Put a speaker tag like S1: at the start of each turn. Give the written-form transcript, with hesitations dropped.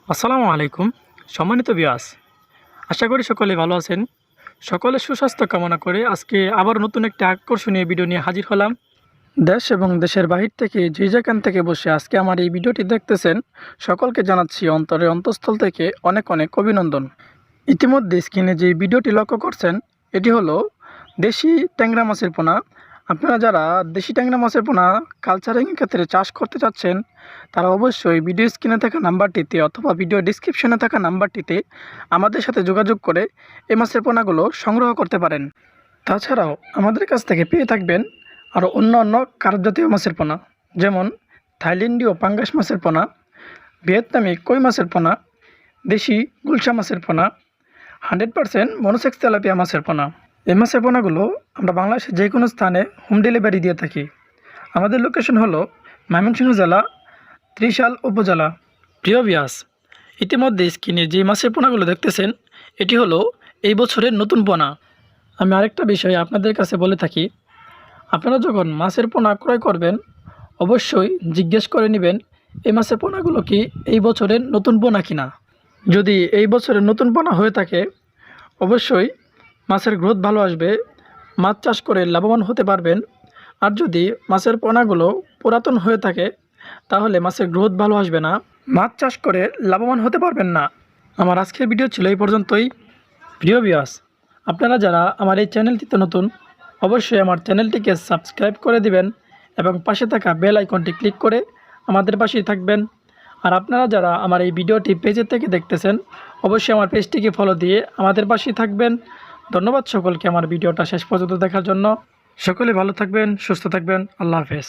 S1: আসসালামু আলাইকুম সম্মানিত ভিউয়ার্স, আশা করি সকলে ভালো আছেন। সকলের সুস্বাস্থ্য কামনা করে আজকে আবার নতুন একটা আকর্ষণীয় ভিডিও নিয়ে হাজির হলাম। দেশ এবং দেশের বাহির থেকে যে যেখান থেকে বসে আজকে আমার এই ভিডিওটি দেখতেছেন, সকলকে জানাচ্ছি অন্তরের অন্তঃস্থল থেকে অনেক অনেক অভিনন্দন। ইতিমধ্যে স্ক্রিনে যে ভিডিওটি লক্ষ্য করছেন, এটি হলো দেশি ট্যাংরা মাছের পোনা। আপনারা যারা দেশি ট্যাংরা মাছের পোনা কালচারিং ক্ষেত্রে চাষ করতে চাচ্ছেন, তারা অবশ্যই ভিডিও স্ক্রিনে থাকা নাম্বারটিতে অথবা ভিডিও ডিসক্রিপশনে থাকা নাম্বারটিতে আমাদের সাথে যোগাযোগ করে এই মাছের পোনাগুলো সংগ্রহ করতে পারেন। তাছাড়াও আমাদের কাছ থেকে পেয়ে থাকবেন আরও অন্য অন্য কার্পজাতীয় মাছের পোনা, যেমন থাইল্যান্ডীয় পাঙ্গাস মাছের পোনা, ভিয়েতনামি কই মাছের পোনা, দেশি গুলশা মাছের পোনা, 100% মনোসেক্স তেলাপিয়া মাছের পোনা। এই মাছের পোনাগুলো আমরা বাংলাদেশের যে কোনো স্থানে হোম ডেলিভারি দিয়ে থাকি। আমাদের লোকেশন হলো ময়মনসিংহ জেলা, ত্রিশাল উপজেলা। প্রিয় ভিউয়ার্স, ইতিমধ্যে স্ক্রিনে যে মাছের পোনাগুলো দেখতেছেন, এটি হলো এই বছরের নতুন পোনা। আমি আরেকটা বিষয় আপনাদের কাছে বলে থাকি, আপনারা যখন মাছের পোনা ক্রয় করবেন অবশ্যই জিজ্ঞেস করে নেবেন এই মাছের পোনাগুলো কি এই বছরের নতুন পোনা কিনা। যদি এই বছরের নতুন পোনা হয়ে থাকে অবশ্যই মাছের গ্রোথ ভালো আসবে, মাছ চাষ করে লাভবান হতে পারবেন। আর যদি মাছের পোনাগুলো পুরাতন হয়ে থাকে তাহলে মাছের গ্রোথ ভালো আসবে না, মাছ চাষ করে লাভবান হতে পারবেন না। আমার আজকের ভিডিও ছিল এই পর্যন্তই। প্রিয় ভিউয়ার্স, আপনারা যারা আমার এই চ্যানেলটিতে নতুন অবশ্যই আমার চ্যানেলটিকে সাবস্ক্রাইব করে দিবেন এবং পাশে থাকা বেল আইকনটি ক্লিক করে আমাদের পাশেই থাকবেন। আর আপনারা যারা আমার এই ভিডিওটি পেজের থেকে দেখতেছেন অবশ্যই আমার পেজটিকে ফলো দিয়ে আমাদের পাশেই থাকবেন। ধন্যবাদ সকলকে আমার ভিডিওটা শেষ পর্যন্ত দেখার জন্য। সকলে ভালো থাকবেন, সুস্থ থাকবেন। আল্লাহ হাফেজ।